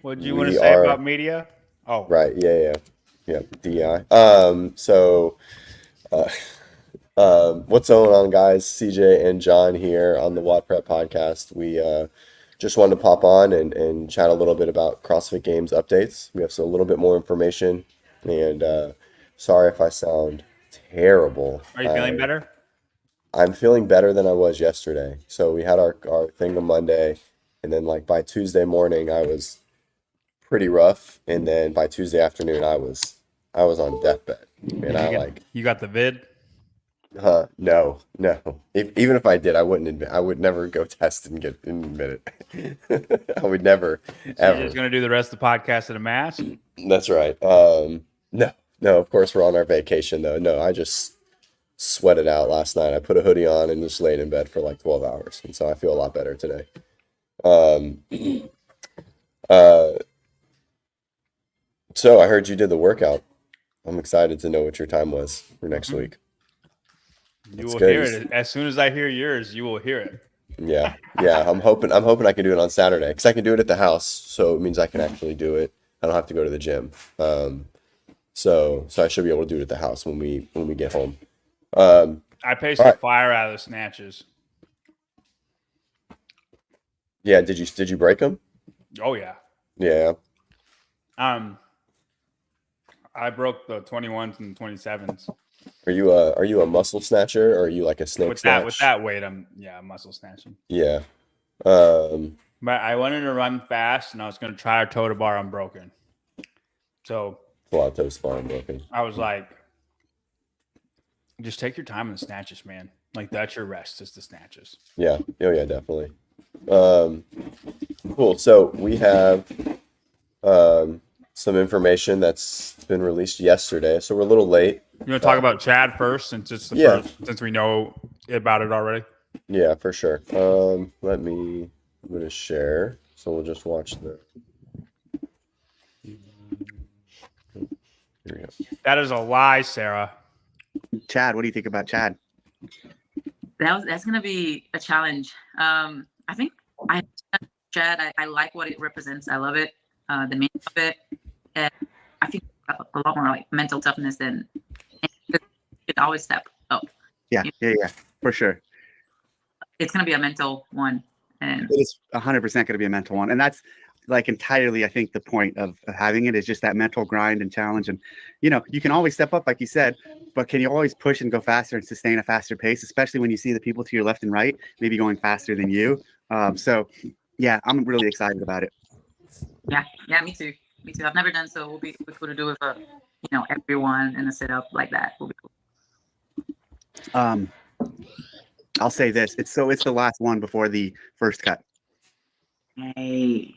What do you want to We say are about media? Oh, right. Yeah. DEI. Uh, what's going on, guys? CJ and John here on the WODprep podcast. We just wanted to pop on and chat a little bit about CrossFit Games updates. We have a little bit more information, and sorry if I sound terrible. are you feeling better? I'm feeling better than I was yesterday. So we had our thing on Monday, and then like by Tuesday morning, I was pretty rough, and then by Tuesday afternoon, I was on deathbed, and Did I like. you got the vid? No, no. Even if I did, I wouldn't admit. I would never go test and admit it. I would never, So you're ever. just gonna do the rest of the podcast in a mask? That's right. No, no. Of course, we're on our vacation though. No, I just sweated out last night. I put a hoodie on and just laid in bed for like 12 hours, and so I feel a lot better today. Um, uh, so I heard you did the workout. I'm excited to know what your time was for next week. You That's will good. hear it as soon as I hear yours. You will hear it. Yeah, yeah. I'm hoping I can do it on Saturday because I can do it at the house, so it means I can actually do it. I don't have to go to the gym. So I should be able to do it at the house when we get home. I paced All the right. fire out of the snatches. Yeah. Did you break them? Oh yeah. Yeah. I broke the 21s and 27s. Are you a muscle snatcher or are you like a snake With snatch? that weight, I'm muscle snatching. Yeah. Um. But I wanted to run fast, and I was going to try a toe to bar unbroken. So Pilates spine broken. I was like, just take your time in the snatches, man. Like that's your rest, is the snatches. Yeah. Oh yeah, definitely. Cool. So we have some information that's been released yesterday. So we're a little late. You want to talk about Chad first, since it's the Yeah. first, since we know about it already. Yeah, for sure. I'm gonna share. So we'll just watch the. Here we go. That is a lie, Sarah. Chad, what do you think about Chad? That's gonna be a challenge. I think Chad. I like what it represents. I love it. The meaning of it, and I think a lot more like mental toughness than it always step up. Yeah, for sure. It's gonna be a mental one, and It is 100% going to be a mental one, and that's like entirely, I think, the point of having it is just that mental grind and challenge. And you can always step up, like you said, but can you always push and go faster and sustain a faster pace, especially when you see the people to your left and right maybe going faster than you? So, yeah, I'm really excited about it. yeah, me too. I've never done so. We'll be cool to do with everyone in a setup like that. Will be cool. I'll say this: it's the last one before the first cut. Hey.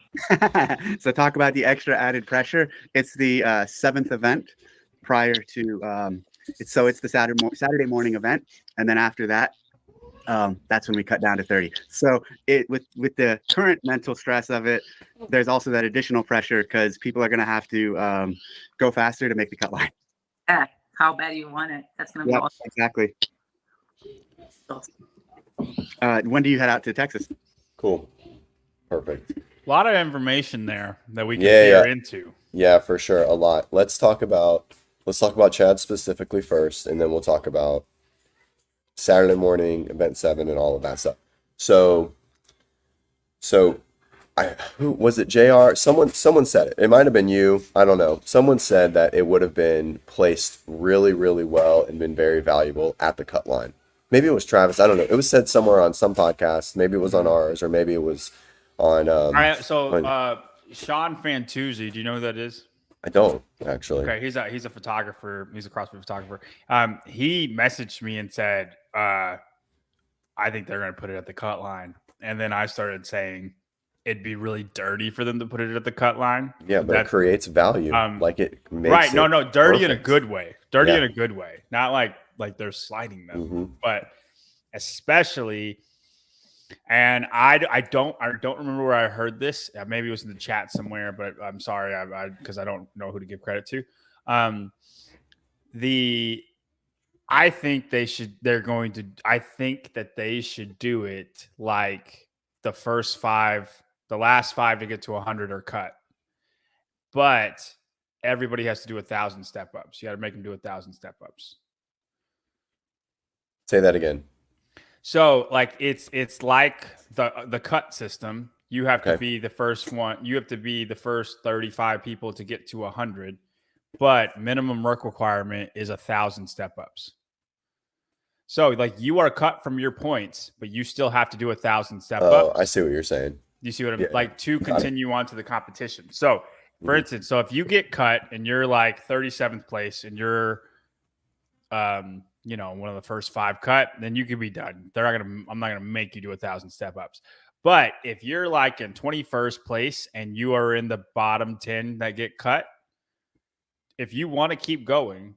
So talk about the extra added pressure. It's the 7th event prior to it's the Saturday morning event, and then after that, that's when we cut down to 30. So with the current mental stress of it, there's also that additional pressure because people are going to have to go faster to make the cut line. Yeah, how bad you want it? That's gonna be awesome. Exactly. When do you head out to Texas? Cool. Perfect. A lot of information there that we can Yeah. peer into. Yeah, for sure. A lot. Let's talk about Chad specifically first, and then we'll talk about Saturday morning, event 7, and all of that stuff. So who was it? JR? Someone said it. It might have been you. I don't know. Someone said that it would have been placed really, really well and been very valuable at the cut line. Maybe it was Travis. I don't know. It was said somewhere on some podcast. Maybe it was on ours, or maybe it was on. All right, so Sean Fantuzzi, do you know who that is? I don't actually. Okay, he's a photographer. He's a CrossFit photographer. He messaged me and said, "I think they're going to put it at the cut line." And then I started saying it'd be really dirty for them to put it at the cut line. Yeah, but it creates value. Like it makes right. No, dirty perfect. in a good way. Dirty Yeah. in a good way. Not like they're sliding them, Mm-hmm. but especially. And I don't remember where I heard this. Maybe it was in the chat somewhere, but I'm sorry, because I don't know who to give credit to. I think they should. I think that they should do it like the last 5 to get to 100 are cut, but everybody has to do 1,000 step ups. You got to make them do 1,000 step ups. Say that again. So like it's like the cut system. You have to Okay. be the first one. You have to be the first 35 people to get to 100, but minimum work requirement is 1,000 step ups. So like you are cut from your points, but you still have to do 1,000 step Oh, ups. I see what you're saying. You see what I'm Yeah. like to Got it. continue on to the competition. So for instance, so if you get cut and you're like 37th place and you're you know, one of the first 5 cut, then you can be done. I'm not gonna make you do 1,000 step ups. But if you're like in 21st place and you are in the bottom 10 that get cut, if you want to keep going,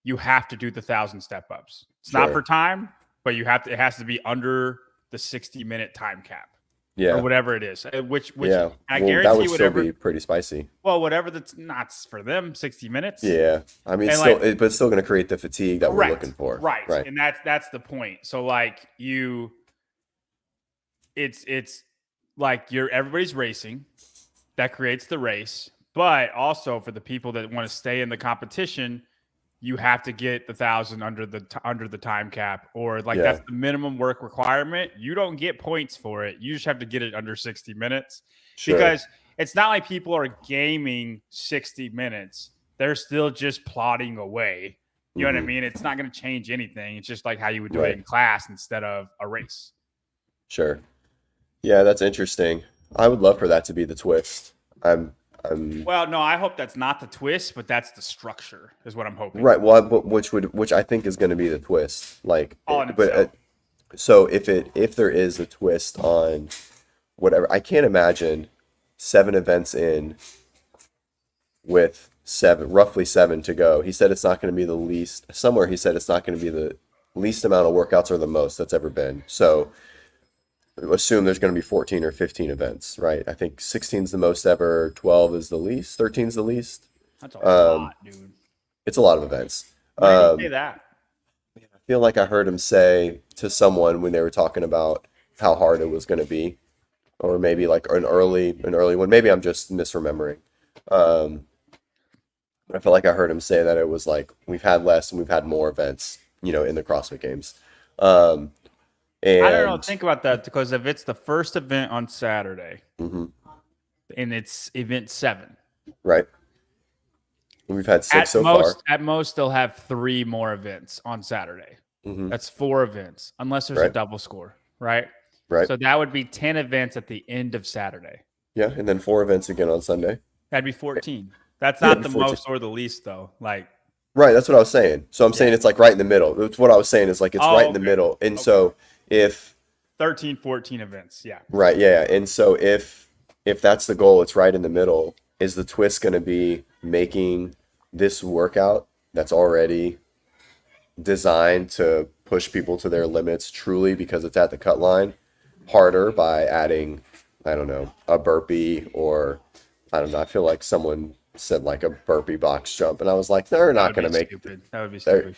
you have to do the 1,000 step ups. It's not Sure. for time, but you have to. It has to be under the 60-minute time cap, Yeah. or whatever it is. Which Yeah. I Well, guarantee that would whatever. still be pretty spicy. Well, whatever that's not for them, 60 minutes. Yeah. I mean, And, still, like- but it's still going to create the fatigue that we're looking for. Right. Right. And that's the point. So like it's like everybody's racing. That creates the race. But also for the people that want to stay in the competition, you have to get the 1,000 under the time cap, or like Yeah. that's the minimum work requirement. You don't get points for it. You just have to get it under 60 minutes. Sure. Because it's not like people are gaming 60 minutes. They're still just plodding away. You know what I Mhm. mean? It's not going to change anything. It's just like how you would do Right. it in class instead of a race. Sure. Yeah, that's interesting. I would love for that to be the twist. I'm Well, no, I hope that's not the twist, but that's the structure is what I'm hoping. right. Well, which I think is going to be the twist. Like, All in but itself. so if there is a twist on whatever, I can't imagine 7 events in with roughly 7 to go. He said it's not going to be the least. Somewhere he said it's not going to be the least amount of workouts or the most that's ever been. So assume there's going to be 14 or 15 events, right? I think 16 is the most ever, 12 is the least, 13 is the least. That's a lot, dude. It's a lot of events. Why did you say that? I feel like I heard him say to someone when they were talking about how hard it was going to be, or maybe like an early one. Maybe I'm just misremembering. I feel like I heard him say that it was like we've had less and we've had more events, you know, in the CrossFit Games. And I don't know. Think about that, because if it's the first event on Saturday Mhm. and it's event 7, right. We've had 6 so far. At most, they'll have 3 more events on Saturday. Mhm. That's 4 events, unless there's a Right. double score, right? Right. So that would be 10 events at the end of Saturday. Yeah, and then 4 events again on Sunday. That'd be 14. That's Yeah, not it'd the be 14. most or the least, though. Like, Right, that's what I was saying. So I'm saying it's like right in the middle. That's what I was saying is like it's Oh, right in the okay. middle. And Okay. so if 13, 14 events. Yeah. right, yeah. And so if that's the goal, it's right in the middle. Is the twist going to be making this workout that's already designed to push people to their limits truly because it's at the cut line harder by adding, I don't know, a burpee, or I don't know. I feel like someone said like a burpee box jump, and I was like, they're not going to make stupid. That would be they're-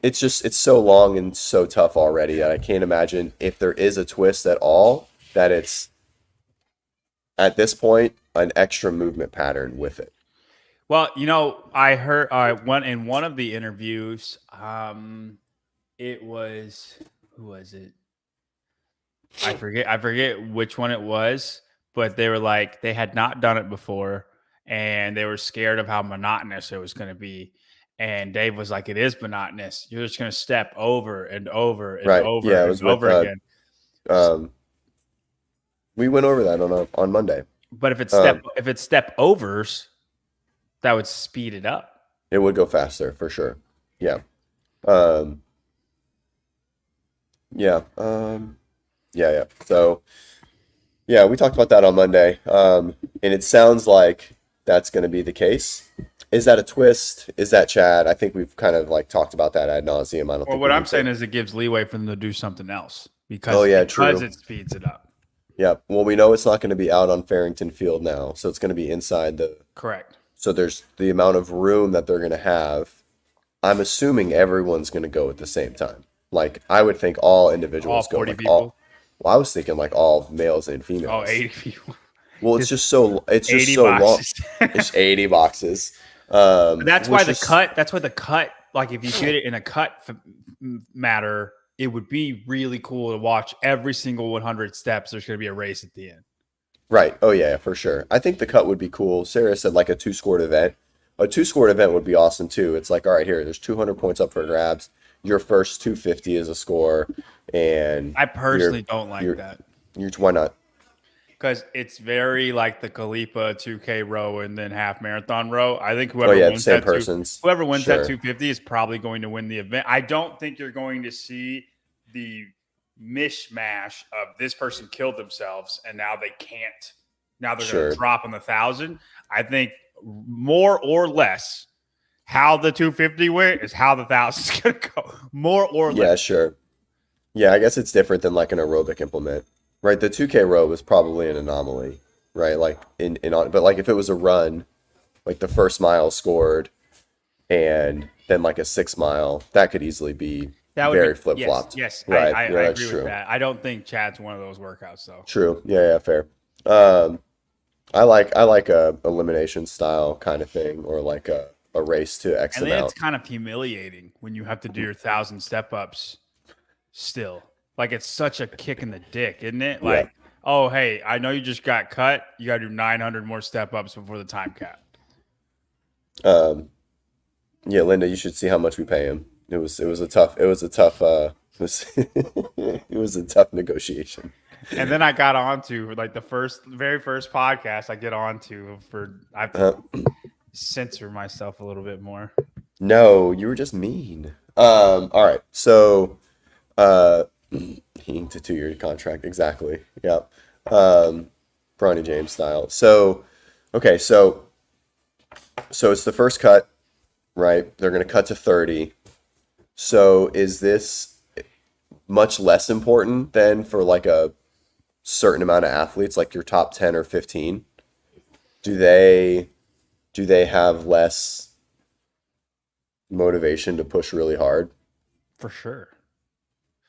stupid. it's so long and so tough already that I can't imagine if there is a twist at all that it's at this point an extra movement pattern with it. Well, you know, I heard in one of the interviews, it was, who was it? I forget which one it was, but they were like, they had not done it before and they were scared of how monotonous it was going to be. And Dave was like, it is monotonous. You're just going to step over and over and Right. over Yeah, it and was with, over again. We went over that on Monday. But if it's um, step overs, that would speed it up. It would go faster for sure. Yeah. Yeah. So, yeah, we talked about that on Monday. And it sounds like that's going to be the case. Is that a twist? Is that Chad? I think we've kind of like talked about that ad nauseum. I don't Well, think what we I'm need saying to. is it gives leeway for them to do something else because, Oh, yeah, because true. it speeds it up. Yeah. Well, we know it's not going to be out on Farrington Field now, so it's going to be inside the. Correct. So there's the amount of room that they're going to have. I'm assuming everyone's going to go at the same time. Like I would think all individuals All go 40 like people. all. Well, I was thinking like all males and females. Oh, 80 people. Well, it's just so 80 long. boxes. It's 80 boxes. That's why which the is- cut. That's why the cut. Like if you did it in a cut matter, it would be really cool to watch every single 100 steps. There's going to be a race at the end. Right. Oh yeah, for sure. I think the cut would be cool. Sarah said like a 2-scored event. A 2-scored event would be awesome too. It's like, all right, here, there's 200 points up for grabs. Your first 250 is a score, and I personally don't like that. Why not? Because it's very like the Khalipa 2K row and then half marathon row. I think whoever wins same that persons. whoever wins Sure. that 250 is probably going to win the event. I don't think you're going to see the mishmash of this person killed themselves and now they can't. Now they're going to drop on the 1,000. I think more or less how the 250 went is how the 1,000 is going to go. More or less. Yeah, sure. Yeah, I guess it's different than like an aerobic implement, right? The 2K row was probably an anomaly, right? Like but like if it was a run, like the first mile scored, and then like a 6 mile, that could easily be very flip flopped. Yes, right. I that's agree true. with that. I don't think Chad's one of those workouts though. True. Yeah, fair. I like a elimination style kind of thing, or like a race to X And then amount. it's kind of humiliating when you have to do your 1,000 step ups still. Like it's such a kick in the dick, isn't it? Like, oh hey, I know you just got cut. You got to do 900 more step ups before the time cap. Yeah, Linda, you should see how much we pay him. It was a tough it was a tough negotiation. And then I got onto like the very first podcast I get onto I have to censor myself a little bit more. No, you were just mean. All right. So he inked a 2-year contract, exactly. Yep. Bronny James style. So okay, so it's the first cut, right? They're gonna cut to 30. So is this much less important than for like a certain amount of athletes, like your top 10 or 15? Do they have less motivation to push really hard? For sure.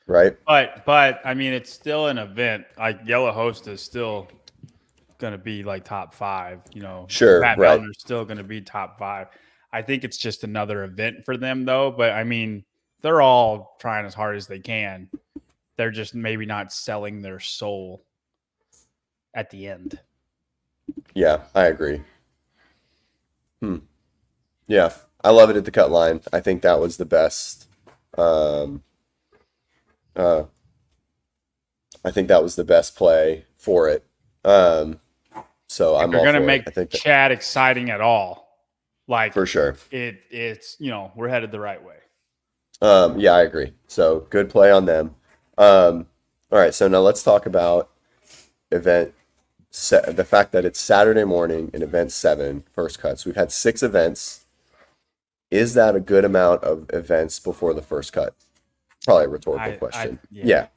Right? But I mean it's still an event. Like Yellow Host is still gonna be like top 5, Sure, Pat right. Mellner's still gonna be top 5. I think it's just another event for them though. But I mean, they're all trying as hard as they can. They're just maybe not selling their soul at the end. Yeah, I agree. Yeah, I love it at the cut line. I think that was the best. I think that was the best play for it. So I'm They're all gonna for it. make I think that, Chad exciting at all. Like for sure. It's we're headed the right way. Yeah, I agree. So good play on them. All right, so now let's talk about the fact that it's Saturday morning in event 7, first cuts. We've had 6 events. Is that a good amount of events before the first cut? Probably a rhetorical question. Yeah.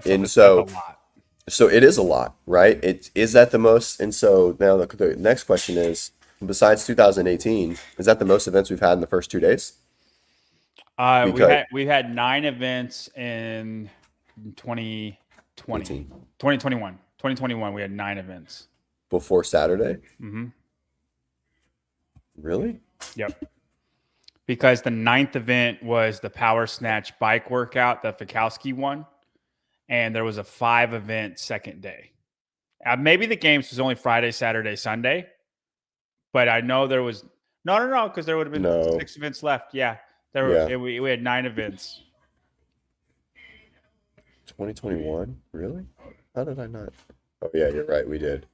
And so a lot. So it is a lot, right? Is that the most? And so now the next question is, besides 2018, is that the most events we've had in the first 2 days? We had 9 events in 2020. 2021. 2021, we had 9 events. Before Saturday? Mm-hmm. Really? Yep. Because the 9th event was the power snatch bike workout that Fikowski won. And there was a 5 event second day. Maybe the games was only Friday, Saturday, Sunday. But I know there was no, because there would have been 6 events left. Yeah. We had 9 events. 2021? Really? How did I not? Oh yeah, you're right. We did.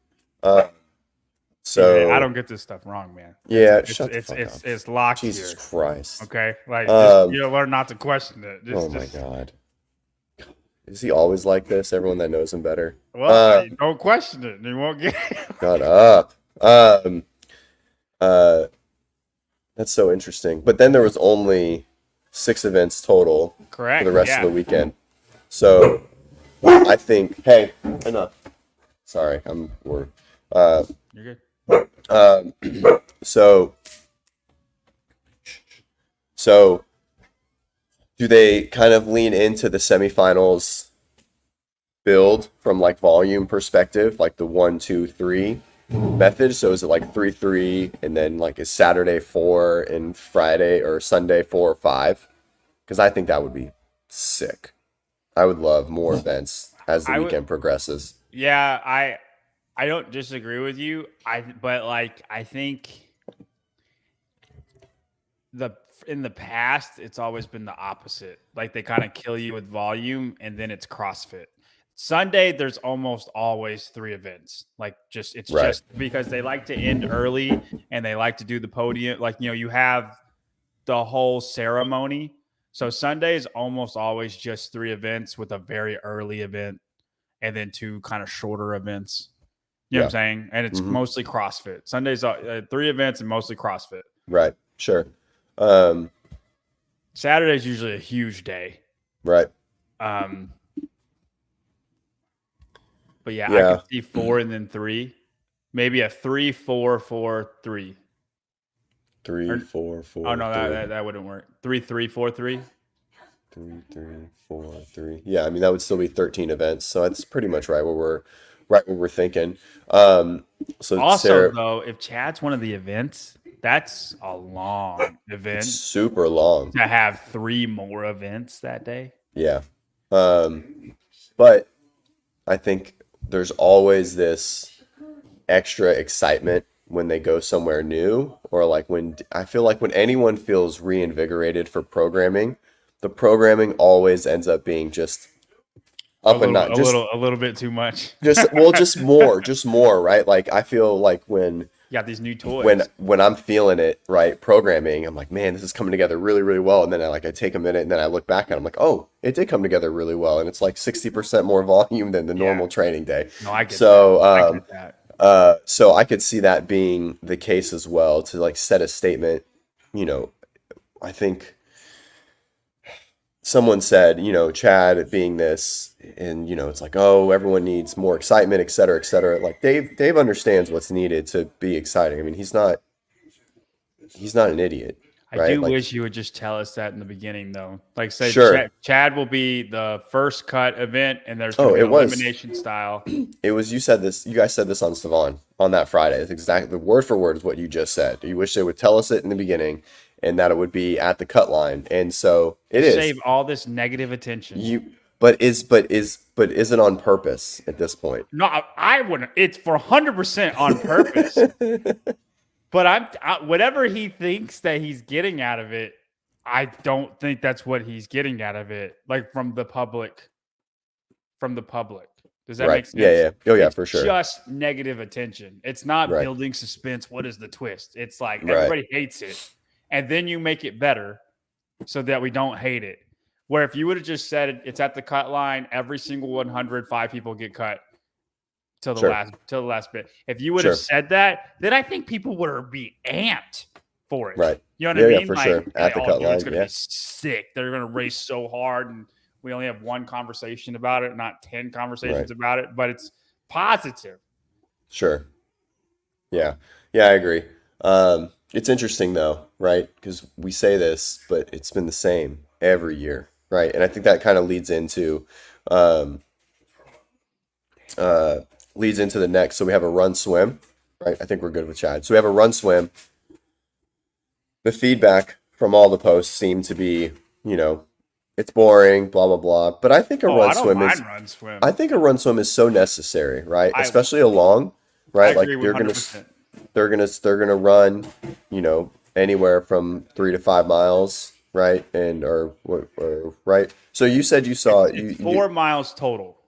So yeah, I don't get this stuff wrong, man. Yeah, it's locked. Jesus here. Christ. Okay, like you learn not to question it. My God. Is he always like this? Everyone that knows him better. Well, don't question it. You won't get it. Shut up. That's so interesting. But then there was only 6 events total. Correct. For the rest of the weekend. So I think, hey, enough. Sorry, you're good. So do they kind of lean into the semifinals build from like volume perspective, like the 1, 2, 3 method? So is it like 3, 3, and then like is Saturday 4 and Friday or Sunday 4 or 5? Because I think that would be sick. I would love more events as the weekend progresses. Yeah, I don't disagree with you. But like I think in the past it's always been the opposite. Like they kind of kill you with volume and then it's CrossFit. Sunday there's almost always 3 events. Like it's Right. just because they like to end early and they like to do the podium. Like you have the whole ceremony. So Sunday is almost always just 3 events with a very early event and then 2 kind of shorter events. You know what I'm saying? And it's mostly CrossFit. Sundays are 3 events and mostly CrossFit. Right. Sure. Saturday's usually a huge day. Right. But yeah, I could see 4 and then 3. Maybe a 3, 4, 4, 3. 3, 4, 4. Oh no, that wouldn't work. 3, 3, 4, 3. 3, 3, 4, 3. Yeah, I mean that would still be 13 events. So that's pretty much right where we're thinking. So Also, Sarah, though, if Chad's one of the events, that's a long event super long. to have 3 more events that day. Yeah. But I think there's always this extra excitement when they go somewhere new, or like when I feel like when anyone feels reinvigorated for programming, the programming always ends up being just up and not just a little bit too much. just more, right? Like I feel like when You got these new toys. when I'm feeling it, right, programming, I'm like, man, this is coming together really, really well. And then I take a minute and then I look back and I'm like, oh, it did come together really well. And it's like 60% more volume than the normal training day. No, I get So, that. I get that. So I could see that being the case as well, to like set a statement. I think someone said, Chad being this, and it's like, oh, everyone needs more excitement, et cetera, et cetera. Like Dave understands what's needed to be exciting. I mean, he's not an idiot. Right? I do Like, wish you would just tell us that in the beginning, though. Like, say Sure. Chad will be the first cut event, and there's Oh, going to it be was. elimination style. It was, you guys said this on Savon on that Friday. It's exactly the word for word is what you just said. You wish they would tell us it in the beginning and that it would be at the cut line. And so it is. Save all this negative attention. But is it on purpose at this point? No, I wouldn't. It's for 100% on purpose. But whatever he thinks that he's getting out of it, I don't think that's what he's getting out of it. Like from the public. Does that make sense? Yeah. Oh yeah, It's for sure. just negative attention. It's not Right. building suspense. What is the twist? It's like Right. everybody hates it. And then you make it better so that we don't hate it. Where if you would have just said it's at the cut line, every single 105 people get cut till the Sure. last bit. If you would Sure. have said that, then I think people would be amped for it. Right. You know what I Yeah, mean? for sure. At the cut It's line, gonna yeah. be sick. They're gonna race so hard, and we only have 1 conversation about it, not 10 conversations about it. But it's positive. Sure. Yeah. Yeah, I agree. It's interesting though, right? Because we say this, but it's been the same every year, right? And I think that kind of leads into the next. So we have a run swim, right? I think we're good with Chad. So we have a run swim. The feedback from all the posts seemed to be, it's boring, blah blah blah. But I think a I run don't swim mind is run swim. I think a run swim is so necessary, right? I- Especially along, right? I Like agree you're 100%. they're gonna run, anywhere from 3 to 5 miles, right? Or right. So you said you saw It's 4 miles total.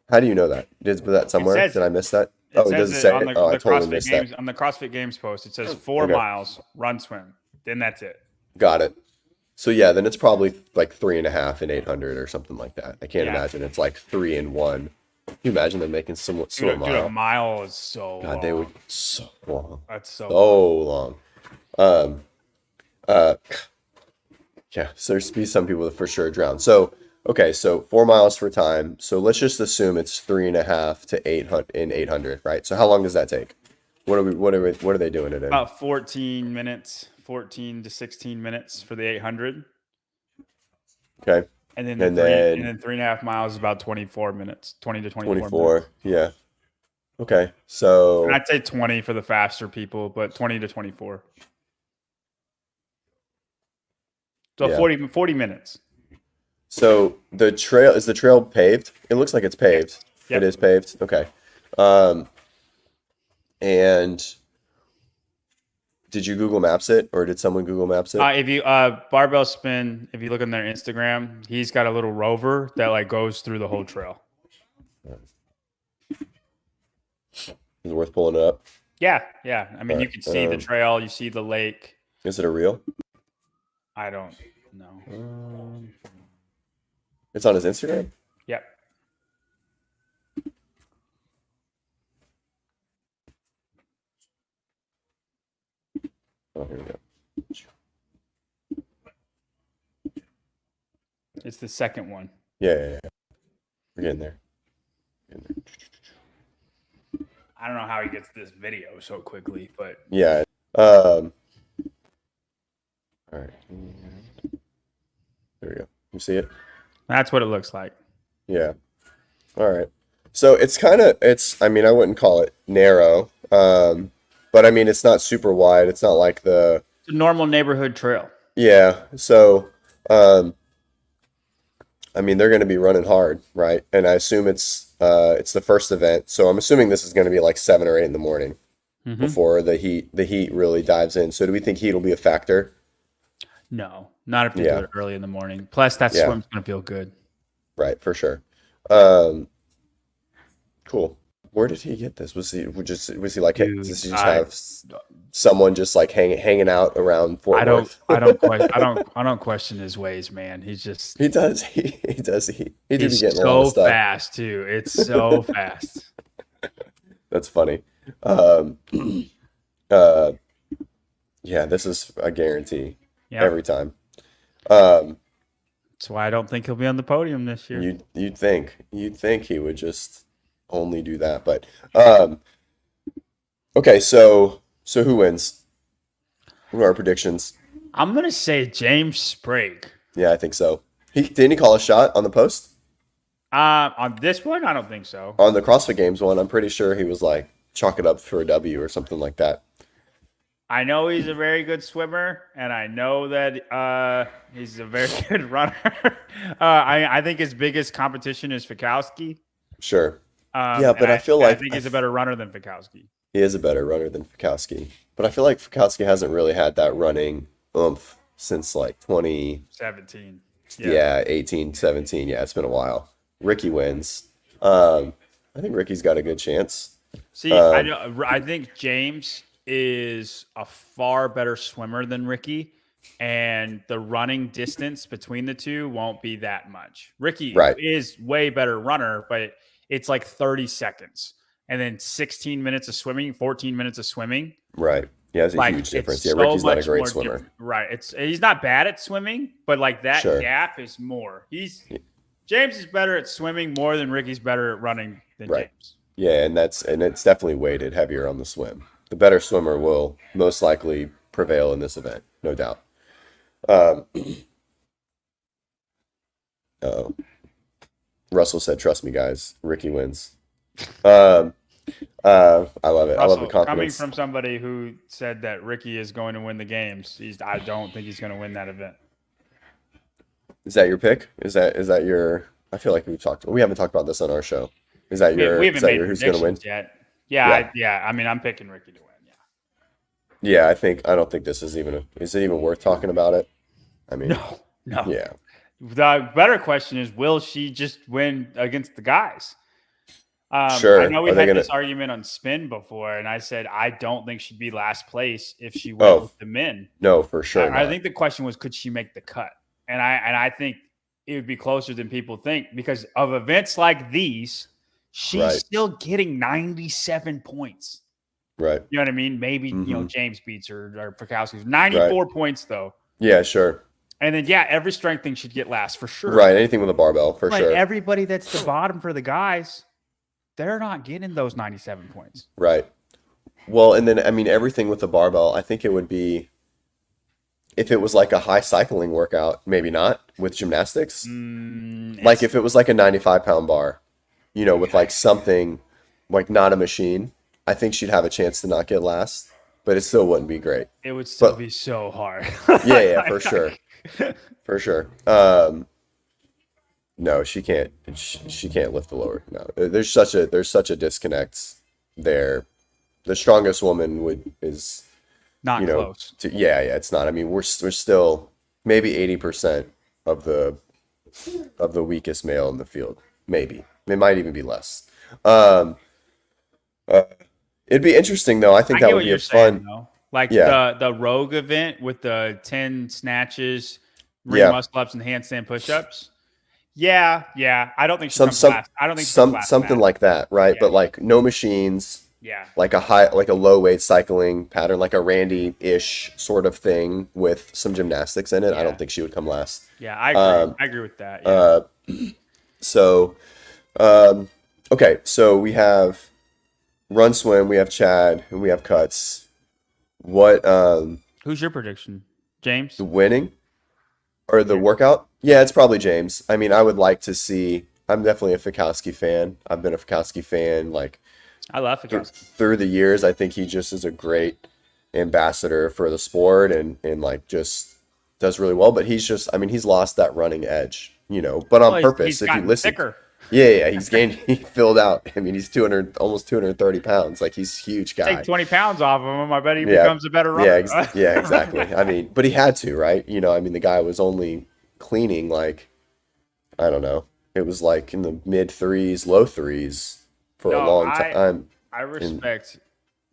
How do you know that? Was that somewhere? says Did I miss that? It Oh, says does it say on it? the, Oh, I the totally CrossFit missed Games that. on the CrossFit Games post. It says 4 Okay. miles run swim. Then that's it. Got it. So yeah, then it's probably like 3.5 and 800 or something like that. I can't Yeah. imagine it's like 3 and 1. Can you imagine them making swim a Dude, a mile? mile is so God, long. they would so long. That's so So long. Yeah, so there's be some people that for sure drown. So okay, so 4 miles for time. So let's just assume it's 3.5 to 800, right? So how long does that take? What are they doing it in? about 14 minutes, 14 to 16 minutes for the 800. Okay. And then And and then then 3.5 miles is about 24 minutes, 20 to 24 minutes. 24. Yeah. Okay. So And I'd say 20 for the faster people, but 20 to 24. So yeah. 40 minutes. So the trail paved? It looks like it's paved. Yep. It is paved. Okay. And did you Google Maps it, or did someone Google Maps it? If you barbell spin, if you look on their Instagram, he's got a little rover that like goes through the whole trail. Is it worth pulling it up? Yeah. I mean, you can see the trail, you see the lake. Is it a reel? I don't know. It's on his Instagram? Yep. Oh, here we go. It's the second one. Yeah. We're getting there. I don't know how he gets this video so quickly, but Yeah. All right. There we go. You see it? that's what it looks like. Yeah. All right. So it's I mean, I wouldn't call it narrow. But I mean, it's not super wide. It's not like It's a normal neighborhood trail. yeah. So, I mean, they're going to be running hard, right? And I assume it's the first event. So I'm assuming this is going to be like 7 or 8 in the morning before the heat really dives in. So do we think heat will be a factor? No, not if they do it early in the morning. Plus, that swim's going to feel good. Right, for sure. Cool. Where did he get this? Was he like, Dude, does he just have someone just like hanging out around Fort I Worth? don't question his ways, man. He's just He does. He does. He do be he's getting a lot of so stuff. fast too. It's so fast. That's funny. Yeah, this is a guarantee Yep. every time. That's why I don't think he'll be on the podium this year. You'd think he would just only do that, but okay. So who wins? What are our predictions? I'm gonna say James Sprague. Yeah, I think so. Didn't he call a shot on the post? On this one, I don't think so. On the CrossFit Games one, I'm pretty sure he was like chalk it up for a W or something like that. I know he's a very good swimmer, and I know that he's a very good runner. I think his biggest competition is Fikowski. Sure. Yeah, but I feel like I think he's a better runner than Fikowski. He is a better runner than Fikowski. But I feel like Fikowski hasn't really had that running oomph since like 17. 18, 17. Yeah, it's been a while. Ricky wins. I think Ricky's got a good chance. See, I think James is a far better swimmer than Ricky, and the running distance between the two won't be that much. Ricky is way better runner, but it's like 30 seconds. And then 16 minutes of swimming, 14 minutes of swimming. Right. Yeah, it's a huge difference. Yeah, Ricky's not a great swimmer. Right. He's not bad at swimming, but like that gap is more. James is better at swimming more than Ricky's better at running than James. Yeah, and it's definitely weighted heavier on the swim. The better swimmer will most likely prevail in this event, no doubt. Russell said, "Trust me, guys. Ricky wins." I love it. Russell, I love the confidence. Coming from somebody who said that Ricky is going to win the games, I don't think he's going to win that event. Is that your pick? Is that your? I feel like we haven't talked about this on our show. Is that your? We haven't made who's going to win? Yet. Yeah. I mean, I'm picking Ricky to win. Yeah. I don't think this is is it even worth talking about it? I mean, no. Yeah. The better question is, will she just win against the guys? Sure. I know we had this argument on spin before, and I said I don't think she'd be last place if she went with the men. No, for sure. I think the question was, could she make the cut? And I think it would be closer than people think because of events like these. She's still getting 97 points. Right. You know what I mean? Maybe James beats her or Fikowski's 94 points though. Yeah, sure. And then every strength thing should get last for sure. Right. Anything with a barbell for sure. Everybody that's the bottom for the guys, they're not getting those 97 points. Right. Well, and then I mean everything with the barbell, I think it would be if it was like a high cycling workout, maybe not with gymnastics. Like It's- if it was like a 95-pound bar, you know, with like something like not a machine, I think she'd have a chance to not get last, but it still wouldn't be great. it would still but- be so hard. Yeah, for sure. For sure. No, she can't. She can't lift the lower. No, there's such a disconnect there. The strongest woman is, Not you know, close. yeah, it's not. I mean, we're still maybe 80% of the weakest male in the field. Maybe it might even be less. It'd be interesting though. I think I that get would what be you're a saying, fun. though. Like Yeah. the Rogue event with the 10 snatches, ring Yeah. muscle ups, and handstand push ups. Yeah. I don't think she Some comes last. I don't think she comes last. in something that. like that, right? Yeah. But like no machines. Yeah. Like a low weight cycling pattern, like a Randy-ish sort of thing with some gymnastics in it. I Yeah. don't think she would come last. Yeah, I agree. I agree with that. Yeah. So, okay, so we have run, swim, we have Chad, and we have cuts. What Who's your prediction, James? the winning or the workout? Yeah, it's probably James. I mean, I would like to see. I'm definitely a Fikowski fan. I've been a Fikowski fan like I love Fikowski. through the years. I think he just is a great ambassador for the sport and like just does really well. But he's just, I mean, he's lost that running edge, you know, but on Well, purpose. he's If you gotten listen, thicker. yeah, he's gained, he filled out. I mean, he's 200, almost 230 pounds. Like he's a huge guy. Take 20 pounds off of him. I bet he Yeah. becomes a better runner. Yeah, exactly. I mean, but he had to, right? You know, I mean, the guy was only cleaning like, I don't know, it was like in the mid threes, low threes for a No, long time. I respect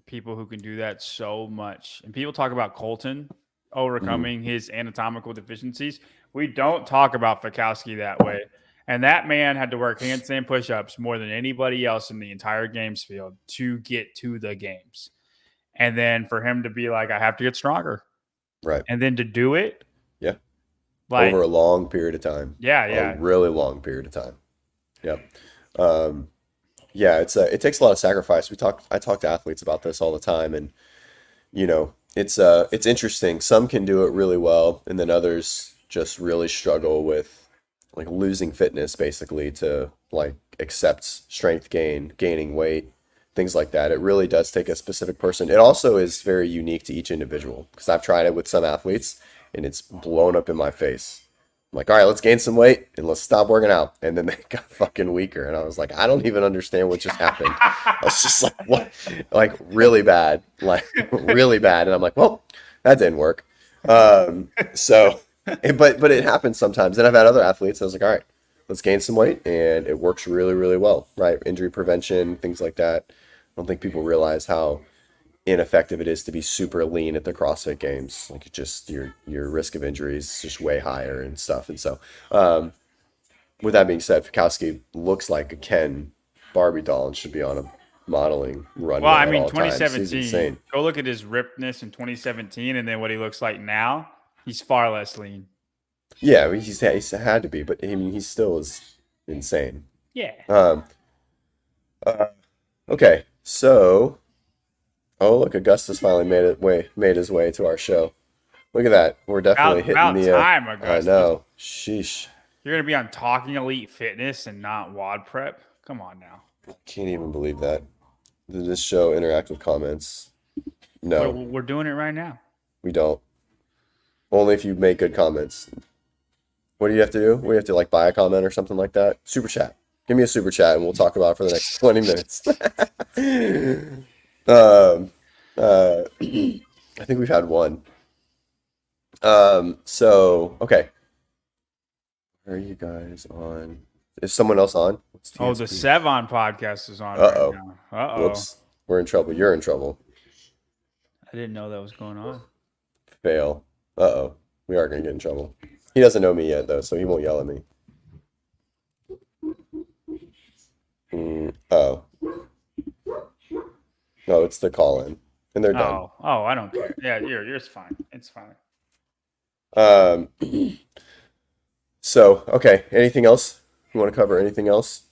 people who can do that so much. And people talk about Colton overcoming his anatomical deficiencies. We don't talk about Fikowski that way. And that man had to work handstand push-ups more than anybody else in the entire games field to get to the games. And then for him to be like, I have to get stronger. Right. And then to do it. Yeah. Like, Over a long period of time. yeah. A really long period of time. Yep. Yeah, it takes a lot of sacrifice. I talk to athletes about this all the time, and you know, it's interesting. Some can do it really well, and then others just really struggle with like losing fitness basically to like accept strength gain, gaining weight, things like that. It really does take a specific person. It also is very unique to each individual because I've tried it with some athletes and it's blown up in my face. I'm like, all right, let's gain some weight and let's stop working out. And then they got fucking weaker. And I was like, I don't even understand what just happened. I was just like, what? Like really bad, like really bad. And I'm like, well, that didn't work. So, but it happens sometimes. And I've had other athletes. I was like, all right, let's gain some weight. And it works really, really well, right? Injury prevention, things like that. I don't think people realize how ineffective it is to be super lean at the CrossFit games. Like it just your risk of injuries is just way higher and stuff. And so with that being said, Fikowski looks like a Ken Barbie doll and should be on a modeling runway. Well, I at mean, all times. He's 2017. insane. Go look at his rippedness in 2017, and then what he looks like now. He's far less lean. Yeah, I mean, he's had to be, but I mean, he still is insane. Yeah. Okay, so look, Augustus finally made his way to our show. Look at that. We're definitely About hitting the. time, I Augustus. know. Sheesh. You're gonna be on Talking Elite Fitness and not WODprep. Come on now. Can't even believe that. Did this show interact with comments? No, We're doing it right now. we don't. Only if you make good comments. What do you have to do? We have to like buy a comment or something like that. Super chat. Give me a super chat and we'll talk about it for the next 20 minutes. I think we've had one. So okay. Where are you guys on? Is someone else on? What's Oh, the TSP? Sevon podcast is on Uh-oh. right now. Uh-oh. Whoops. We're in trouble. You're in trouble. I didn't know that was going on. Fail. Uh-oh. We are going to get in trouble. He doesn't know me yet, though, so he won't yell at me. Oh. No, it's the call-in. And they're done. Oh, I don't care. Yeah, yours fine. It's fine. So, okay. Anything else? You want to cover anything else?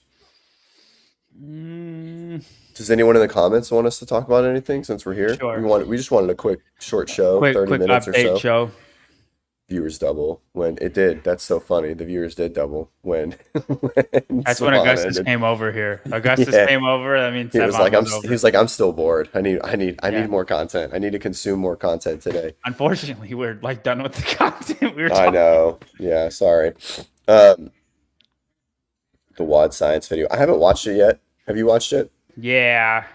Does anyone in the comments want us to talk about anything since we're here? Sure. We just wanted a quick, short show, 30 Quick minutes or so. update show. viewers double when it did. That's so funny. The viewers did double when, That's when Savon Augustus ended. came over here. Augustus Yeah. came over. I mean, He was Sevon like, was over. he was like, I'm still bored. I need Yeah. more content. I need to consume more content today. Unfortunately, we're like done with the content we were I talking. know. Yeah, sorry. The WOD science video. I haven't watched it yet. Have you watched it? Yeah,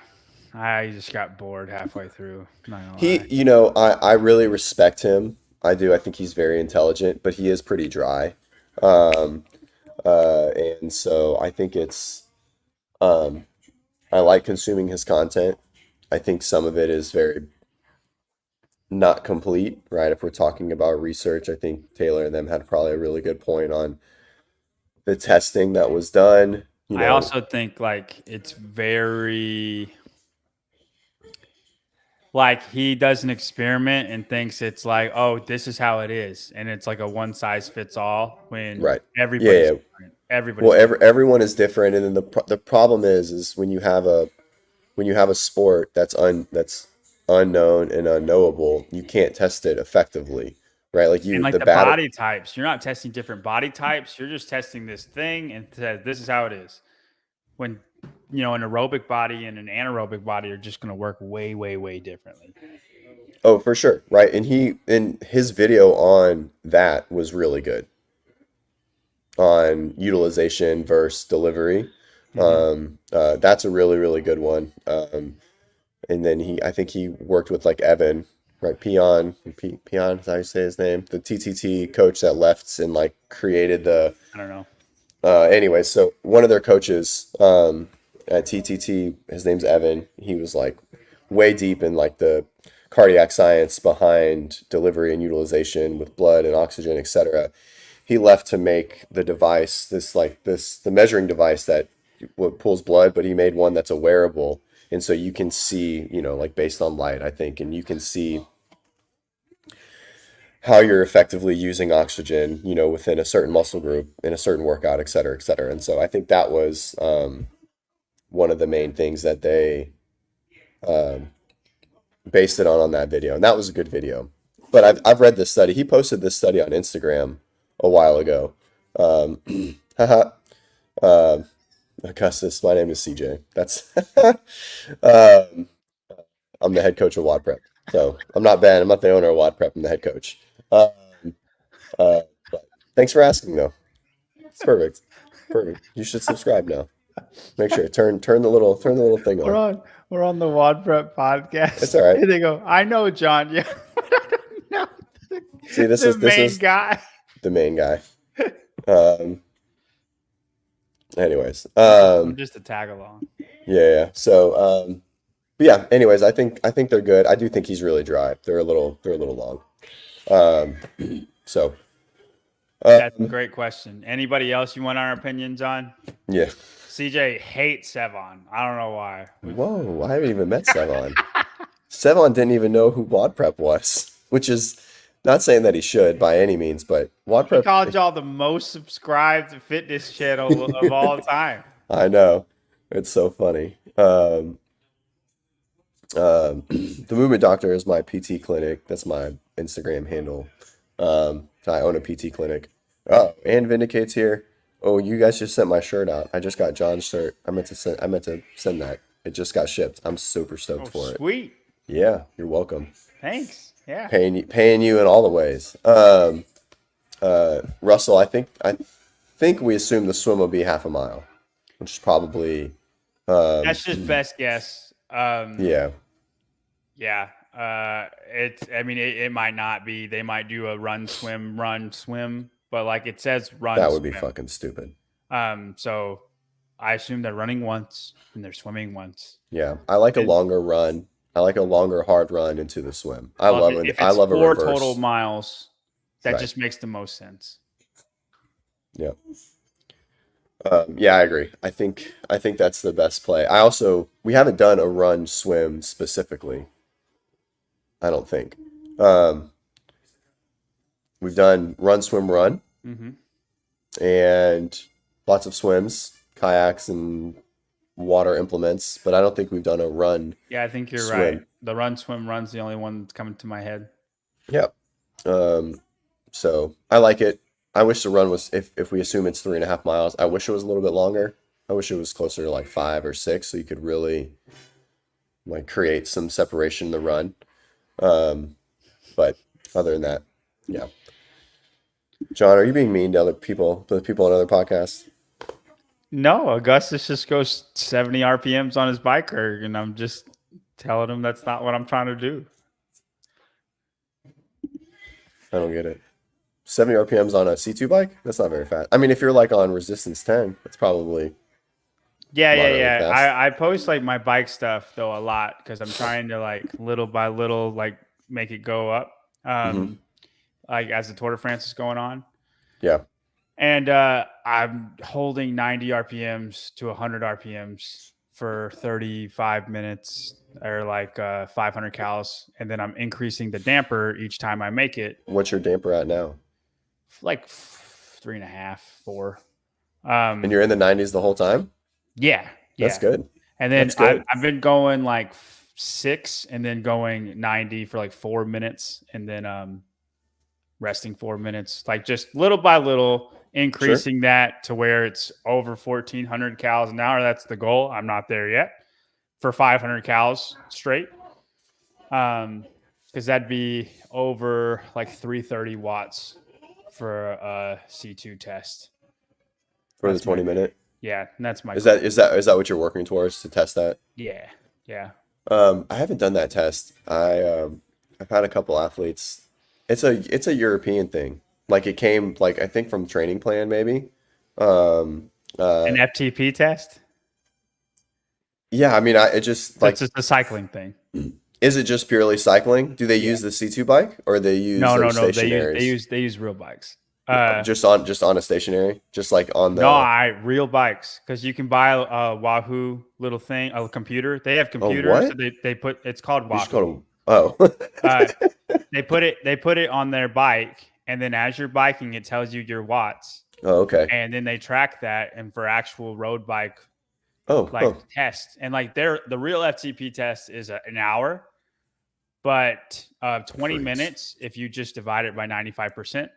I just got bored halfway through. Not gonna lie. You know, I really respect him. I do. I think he's very intelligent, but he is pretty dry. Um, and so I think I like consuming his content. I think some of it is very not complete, right? If we're talking about research, I think Taylor and them had probably a really good point on the testing that was done. I also think like it's very like he does an experiment and thinks it's like, oh, this is how it is, and it's like a one size fits all when right. everybody's Yeah. different. Everybody's Well, everyone is different, and then the problem is when you have a sport that's unknown and unknowable, you can't test it effectively, right? Like and like the body types, you're not testing different body types. You're just testing this thing and says this is how it is. When an aerobic body and an anaerobic body are just going to work way, way, way differently. Oh, for sure, right? And his video on that was really good on utilization versus delivery. That's a really, really good one. And then I think he worked with like Evan, right? Peon, is that how you say his name? The TTT coach that left and like created I don't know. Anyway, so one of their coaches at TTT, his name's Evan. He was like way deep in like the cardiac science behind delivery and utilization with blood and oxygen, etc. He left to make the device, the measuring device that pulls blood, but he made one that's a wearable. And so you can see, like based on light, I think, and you can see how you're effectively using oxygen, within a certain muscle group in a certain workout, et cetera, et cetera. And so I think that was one of the main things that they based it on that video. And that was a good video. But I've read this study. He posted this study on Instagram a while ago. Augustus, my name is CJ. That's I'm the head coach of WODprep. So I'm not Ben. I'm not the owner of WODprep. I'm the head coach. But thanks for asking, though. It's perfect. Perfect. You should subscribe now. Make sure turn the little thing on. We're on the WODprep podcast. It's all right. And they go, I know John. Yeah, but I don't know. See, this is guy. The main guy. Anyways, just a tag along. Yeah. So, but yeah. Anyways, I think they're good. I do think he's really dry. They're a little long. So. That's a great question. Anybody else you want our opinions on? Yeah. CJ hates Sevon. I don't know why. Whoa, I haven't even met Sevon. Sevon didn't even know who WODprep was, which is not saying that he should by any means, but WODprep. He called y'all the most subscribed fitness channel of all time. I know. It's so funny. The Movement Doctor is my PT clinic. That's my Instagram handle. I own a PT clinic. Oh, and Vindicate's here. Oh, you guys just sent my shirt out. I just got John's shirt. I meant to send that. It just got shipped. I'm super stoked for it. Sweet. Yeah, you're welcome. Thanks. Yeah. Paying you in all the ways. Russell, I think we assume the swim will be half a mile, which is probably that's just best guess. Yeah. Yeah. It might not be. They might do a run, swim, but like it says run. That would be fucking stupid. So I assume they're running once and they're swimming once. Yeah. I like a longer run. I like a longer hard run into the swim. I love it. If it's 4 reverse. total miles, that Right. just makes the most sense. Yeah. Yeah, I agree. I think that's the best play. We haven't done a run swim specifically. I don't think. We've done run, swim, run, and lots of swims, kayaks, and water implements. But I don't think we've done a run. Yeah, I think you're swim. right. The run, swim, run's the only one that's coming to my head. Yep. So So I like it. I wish the run was, if we assume it's 3.5 miles, I wish it was a little bit longer. I wish it was closer to like 5 or 6, so you could really like create some separation in the run. But other than that, yeah. John, are you being mean to other people, to the people on other podcasts? No, Augustus just goes 70 RPMs on his bike erg, and I'm just telling him that's not what I'm trying to do. I don't get it. 70 RPMs on a C2 bike? That's not very fast. I mean, if you're like on resistance 10, that's probably moderately Yeah. fast. I post like my bike stuff though a lot because I'm trying to like little by little like make it go up. Like as the Tour de France is going on. Yeah. And I'm holding 90 RPMs to 100 RPMs for 35 minutes or like 500 cals. And then I'm increasing the damper each time I make it. What's your damper at now? Like 3.5, 4. And you're in the 90s the whole time? Yeah. That's good. And then That's good. I've been going like 6 and then going 90 for like 4 minutes and then resting 4 minutes, like just little by little increasing that to where it's over 1,400 cals an hour. That's the goal. I'm not there yet for 500 cals straight. Because that'd be over like 330 watts for a C2 test. For the 20-minute? Yeah, and that's my Is goal. that what you're working towards to test that? Yeah. I haven't done that test. I've had a couple athletes. It's a European thing. Like it came like I think from Training Plan maybe. An FTP test? Yeah, I mean it just like It's just a cycling thing. is it just purely cycling? Do they use the C2 bike or they use No. stationaries? They use real bikes. Just on a stationary, just like on the real bikes, because you can buy a Wahoo little thing, a computer. They have computers. what? So they put it's called You just Wahoo. go to, They put it on their bike, and then as you're biking, it tells you your watts, oh, okay. and then they track that. And for actual road bike Oh, tests, and like the real FTP test is an hour, but 20 Freaks. minutes if you just divide it by 95%.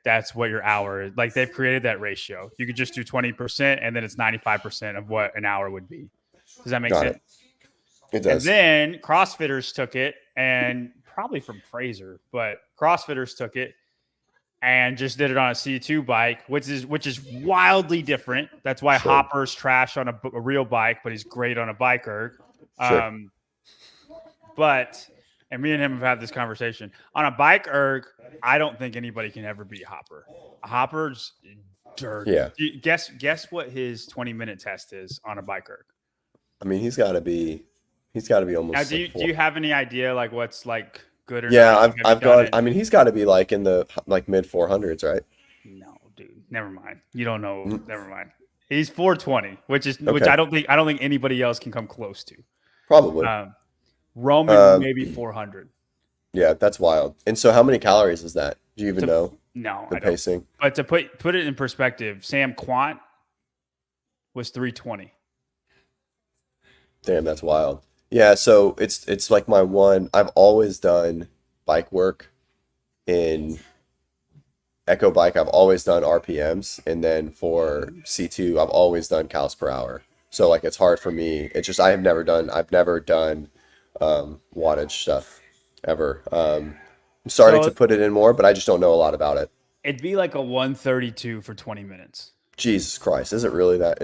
That's what your hour is. Like they've created that ratio. You could just do 20% and then it's 95% of what an hour would be. Does that make Got sense? it does. And then CrossFitters took it, and probably from Fraser, but CrossFitters took it and just did it on a C2 bike, which is wildly different. That's why Sure. Hopper's trash on a real bike, but he's great on a bike erg. Sure. And me and him have had this conversation. On a bike erg, I don't think anybody can ever beat Hopper. Hopper's dirty. Yeah. Guess what his 20-minute test is on a bike erg. I mean, he's got to be almost. Now, do you have any idea like what's like good or Yeah, not? I've gone. I mean, he's got to be like in the like mid 400s, right? No, dude. Never mind. You don't know. Never mind. He's 420, which Okay. I don't think anybody else can come close to. Probably. Roman maybe 400. Yeah, that's wild. And so, how many calories is that? Do you even know No, the I don't. pacing? But to put it in perspective, Sam Quant was 320. Damn, that's wild. Yeah, so it's like my one. I've always done bike work in Echo Bike. I've always done RPMs, and then for C2, I've always done cals per hour. So like it's hard for me. It's just I've never done wattage stuff ever. I'm starting So- to put it in more, but I just don't know a lot about it. It'd be like a 132 for 20 minutes. Jesus Christ, is it really that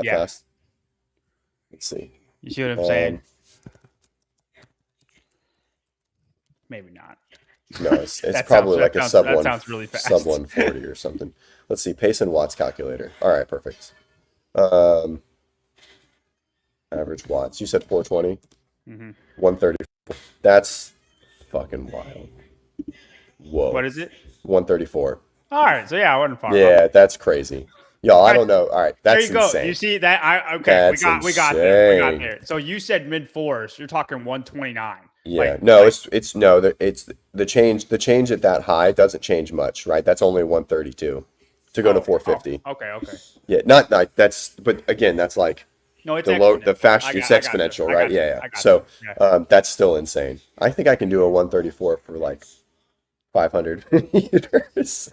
Yeah. fast? Let's see. You see what I'm saying? Maybe not. No, it's That probably sounds- like that a sounds- sub that sounds really fast. sub 140 or something. Let's see, pace and watts calculator. All right, perfect. Average watts. You said 420, Mm-hmm. 130. That's fucking wild. Whoa. What is it? 134. All right. So yeah, I wasn't far. Yeah, that's crazy. Y'all, I don't know. All right, There that's you go. insane. You see that? That's We got there. insane. So you said mid fours. You're talking 129. Yeah, no, it's no, it's the change at that high doesn't change much, right? That's only 132 to go to 450. Okay. Yeah, not that's, but again, that's like No, it's the exponential. fast, I it's got exponential, you. right? I got you. Yeah. I got So, you. Yeah. that's still insane. I think I can do a 134 for like 500 meters.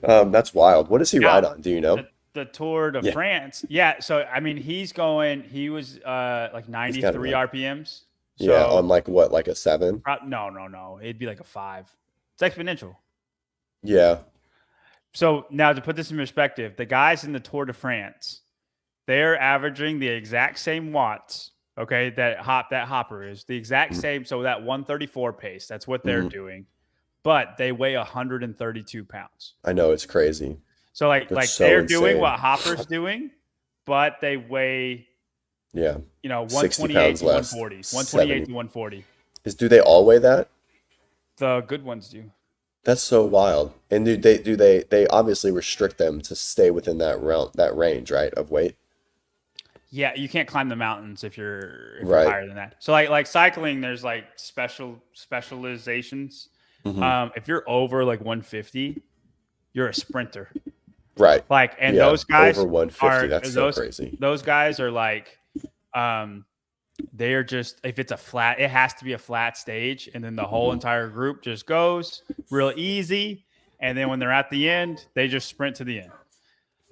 That's wild. What does he ride on? Do you know? The Tour de France. Yeah. So I mean, he was like 93 RPMs. So, yeah, on like what, like a 7? No. It'd be like a 5. It's exponential. Yeah. So now to put this in perspective, the guys in the Tour de France, they're averaging the exact same watts. Okay, that hopper is the exact same. So that 134 pace, that's what they're doing, but they weigh 132 pounds. I know, it's crazy. So like so they're insane. doing what Hopper's doing, but they weigh 128 to 140, 128 to 140. Do they all weigh that? The good ones do. That's so wild. And do they obviously restrict them to stay within that range, right, of weight? Yeah, you can't climb the mountains if you're Right. higher than that. So like cycling, there's like specializations. If you're over like 150, you're a sprinter. Right. Like, and those guys over 150, that's so crazy. Those guys are like, they are just, if it's it has to be a flat stage, and then the whole entire group just goes real easy. And then when they're at the end, they just sprint to the end.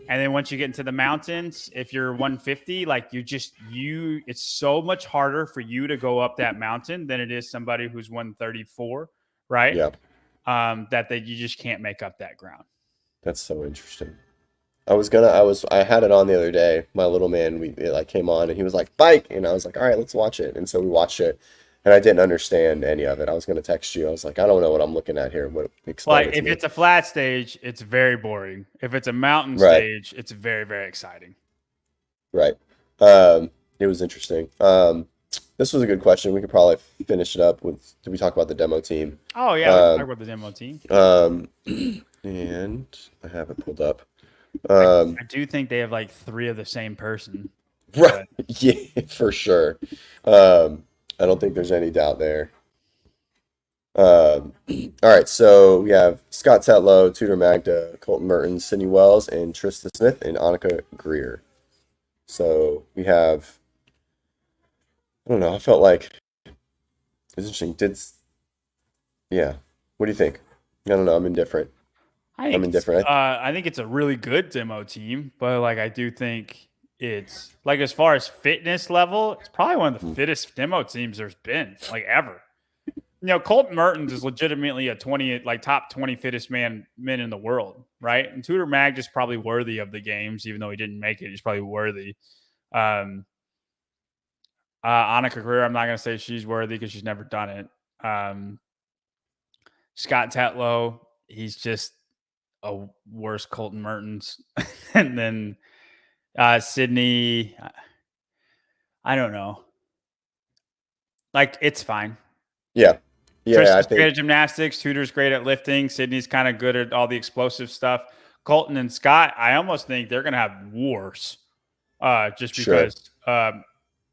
And then once you get into the mountains, if you're 150, like it's so much harder for you to go up that mountain than it is somebody who's 134, right? Yeah. You just can't make up that ground. That's so interesting. I had it on the other day. My little man, it came on and he was like, bike. And I was like, all right, let's watch it. And so we watched it and I didn't understand any of it. I was going to text you. I was like, I don't know what I'm looking at here. Explain it to me. If it's a flat stage, it's very boring. If it's a mountain stage, it's very, very exciting. Right. It was interesting. This was a good question. We could probably finish it up with, did we talk about the demo team? Oh yeah. We can talk about the demo team. And I have it pulled up. I do think they have like 3 of the same person. Right. Yeah, for sure. I don't think there's any doubt there. All right, so we have Scott Tetlow, Tudor Magda, Colton Mertens, Sydney Wells, and Trista Smith, and Annika Greer. So we have, I don't know, I felt like it's interesting. Yeah. What do you think? I don't know. I'm indifferent. I'm indifferent. I think it's a really good demo team, but like I do think it's like as far as fitness level, it's probably one of the fittest demo teams there's been like ever. Colton Mertens is legitimately a top 20 fittest men in the world, right? And Tudor Mag is probably worthy of the games, even though he didn't make it. He's probably worthy. Annika Greer, I'm not going to say she's worthy because she's never done it. Scott Tetlow, he's just a worse Colton Mertens. And then Sydney, I don't know. Like, it's fine. Yeah. Tristan's great at gymnastics. Tudor's great at lifting. Sydney's kind of good at all the explosive stuff. Colton and Scott, I almost think they're going to have wars just because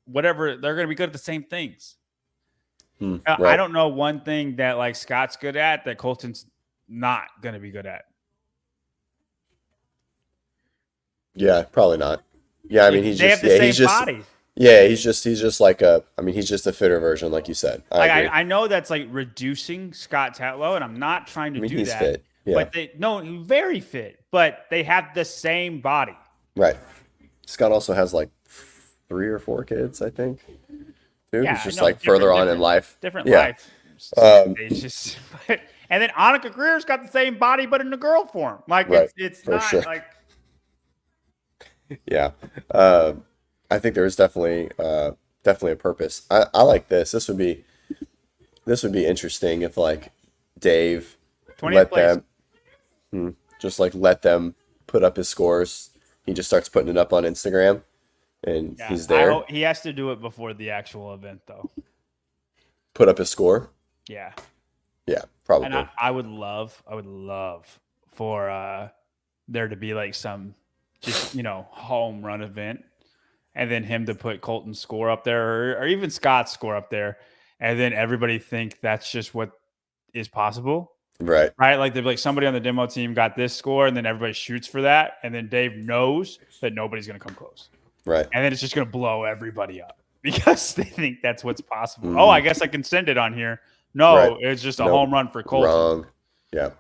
whatever, they're going to be good at the same things. Right. I don't know one thing that like Scott's good at that Colton's not going to be good at. Yeah, probably not. Yeah, I mean, he's just body. Yeah, he's just like he's just a fitter version, like you said. I know that's like reducing Scott Tetlow, and I'm not trying to do he's that. Fit. Yeah. But very fit, but they have the same body. Right. Scott also has like 3 or 4 kids, I think. Too. Yeah, he's just like further on in life. Different life. And then Annika Greer's got the same body, but in the girl form. Like it's not like. Yeah. I think there is definitely a purpose. I like this. This would be interesting if like Dave let them put up his scores. He just starts putting it up on Instagram and he's there. He has to do it before the actual event though. Put up his score? Yeah. Yeah, probably. And I would love for there to be like some just, home run event. And then him to put Colton's score up there or even Scott's score up there. And then everybody think that's just what is possible. Right. Like they'd be like somebody on the demo team got this score and then everybody shoots for that. And then Dave knows that nobody's going to come close. Right. And then it's just going to blow everybody up because they think that's what's possible. Oh, I guess I can send it on here. No, it's just a home run for Colton. Wrong. Yeah.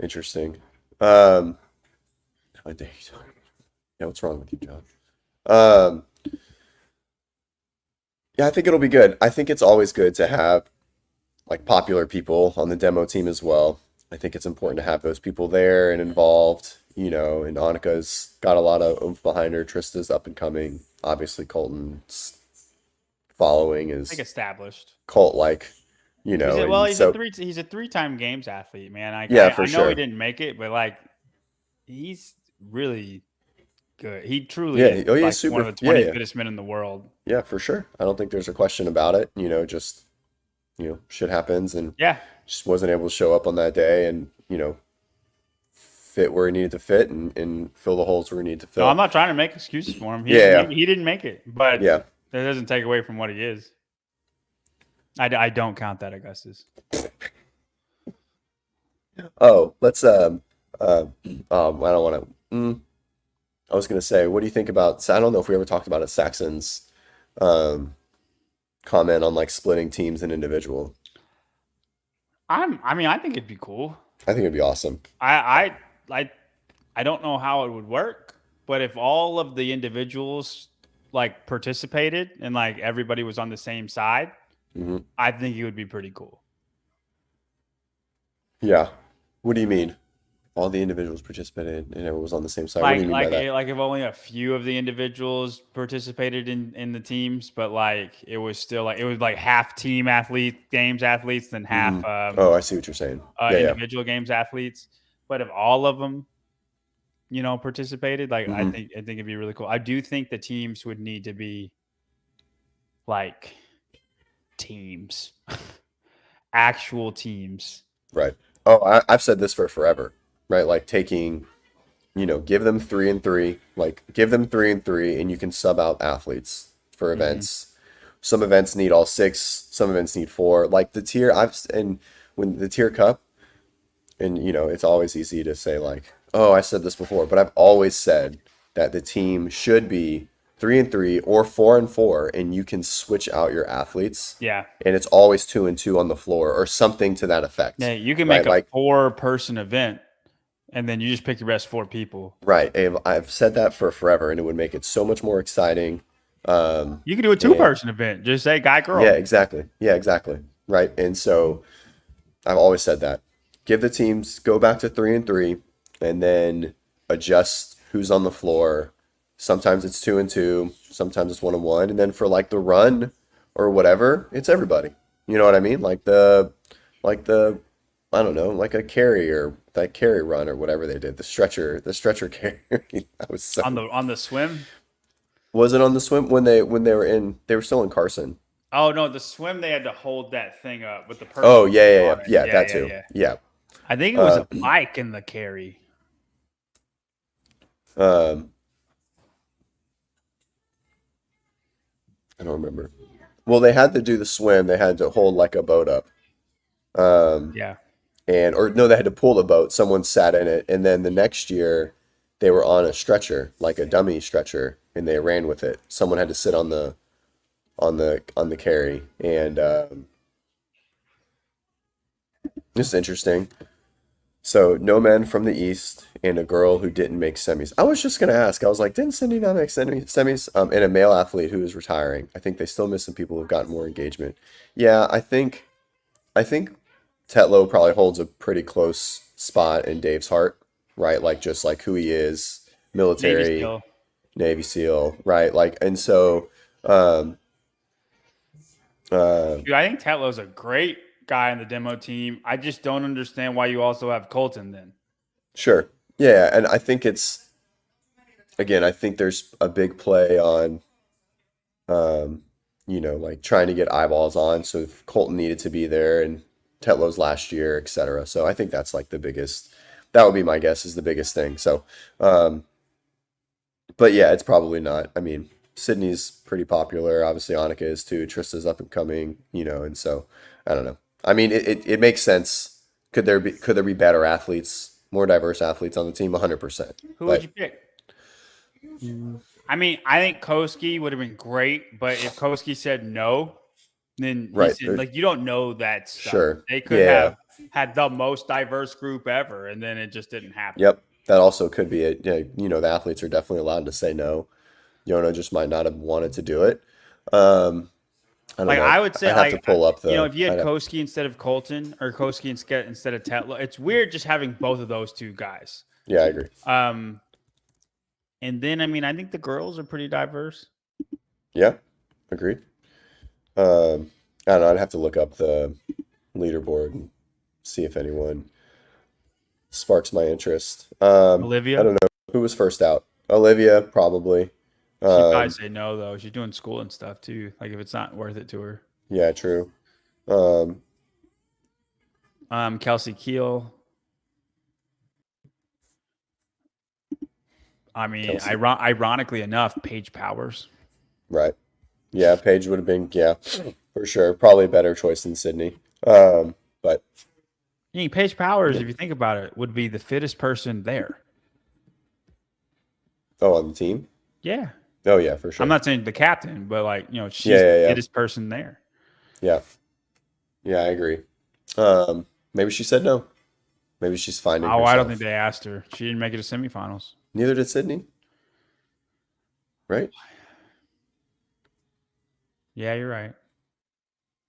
Interesting. How dare you talk? Yeah, what's wrong with you, John? Um, yeah, I think it'll be good. I think it's always good to have like popular people on the demo team as well. I think it's important to have those people there and involved, you know, and Annika's got a lot of oomph behind her. Trista's up and coming. Obviously, Colton's following is Like established. cult-like, you know, and He's so a three-time games athlete, man. yeah, for I know sure. he didn't make it, but like he's really good. He truly Yeah, is oh, he's like super. one of the Yeah, 20 yeah, fittest men in the world. yeah, for sure. I don't think there's a question about it. You know, just shit happens, and Yeah. just wasn't able to show up on that day, and fit where he needed to fit, and fill the holes where he needed to No, fill. I'm not trying to make excuses for him. Yeah. He didn't make it, but Yeah. that doesn't take away from what he is. I don't count that, Augustus. Oh, let's I don't want to. I was gonna say, what do you think about? I don't know if we ever talked about it. Saxon's comment on like splitting teams and individual. I think it'd be cool. I think it'd be awesome. I don't know how it would work, but if all of the individuals like participated and like everybody was on the same side, Hmm. I think it would be pretty cool. Yeah. What do you mean? All the individuals participated and everyone was on the same side. What do you mean by that? Like if only a few of the individuals participated in the teams, but like it was still like it was like half team athlete games athletes, then half Oh, I see what you're saying. Yeah, individual games athletes. But if all of them, participated, like Mhm. I think it'd be really cool. I do think the teams would need to be like teams, actual teams. Right. Oh, I've said this for forever, right? Like taking, give them 3 and 3, like give them 3 and 3, and you can sub out athletes for events. Some events need all 6, some events need 4. Like the tier, and when the tier cup, and it's always easy to say like, oh, I said this before, but I've always said that the team should be 3 and 3 or 4 and 4, and you can switch out your athletes. Yeah. And it's always 2 and 2 on the floor or something to that effect. Yeah, you can right? make a Like, 4-person event, and then you just pick your best 4 people. right. I've said that for forever, and it would make it so much more exciting. You can do a 2-person event. Just say guy, girl. Yeah, exactly. Yeah, exactly. Right. And so I've always said that. Give the teams, go back to 3 and 3, and then adjust who's on the floor. Sometimes it's 2 and 2, sometimes it's 1 and 1, and then for like the run or whatever, it's everybody. You know what I mean? Like the I don't know, like a carry or that carry run or whatever they did. The stretcher carry. That was so. On the swim. Was it on the swim when they were still in Carson? Oh no, the swim they had to hold that thing up with the person. Oh yeah, on it. that too. Yeah. I think it was a bike in the carry. I don't remember. Well, they had to do the swim. They had to hold like a boat up. Yeah. Or no, they had to pull the boat. Someone sat in it, and then the next year they were on a stretcher, like a dummy stretcher, and they ran with it. Someone had to sit on the carry, and this is interesting. So no men from the East and a girl who didn't make semis. I was just gonna ask. I was like, didn't Cindy not make semis? And a male athlete who is retiring. I think they still miss some people who've gotten more engagement. Yeah, I think Tetlow probably holds a pretty close spot in Dave's heart, right? Like just like who he is, military, Navy SEAL, right? Like, and so, Dude, I think Tetlow's a great guy on the demo team. I just don't understand why you also have Colton then. Sure. Yeah, and I think it's again, I think there's a big play on like trying to get eyeballs on. So if Colton needed to be there and Tetlow's last year, etc. So I think that's like that would be my guess is the biggest thing. So but yeah, it's probably not. I mean, Sydney's pretty popular. Obviously Annika is too. Trista's up and coming, and so I don't know. I mean, it makes sense. Could there be better athletes, more diverse athletes on the team? 100%. Who would you pick? I mean, I think Koski would have been great, but if Koski said no, then he said, like you don't know that stuff. Sure. They could have had the most diverse group ever, and then it just didn't happen. Yep. That also could be it. Yeah, the athletes are definitely allowed to say no. Yona just might not have wanted to do it. I don't Like know. I would say, I'd have to pull up the. if you had I'd have- Koski instead of Colton or Koski instead of Tetlow, it's weird just having both of those two guys. yeah, I agree. And then I think the girls are pretty diverse. Yeah, agreed. I don't know. I'd have to look up the leaderboard and see if anyone sparks my interest. Olivia, I don't know who was first out. Olivia, probably. she'd probably say no though. She's doing school and stuff too. Like if it's not worth it to her. Yeah, true. Kelsey Keel. Kelsey. Ironically enough, Paige Powers. Right. Yeah, Paige would have been, for sure. Probably a better choice than Sydney. But Paige Powers, if you think about it, would be the fittest person there. on the team? Yeah. Oh, yeah, for sure. I'm not saying the captain, but she's Yeah. the fittest person there. Yeah. Yeah, I agree. Maybe she said no. Maybe she's finding herself. I don't think they asked her. She didn't make it to semifinals. Neither did Sydney. Right? Yeah, you're right.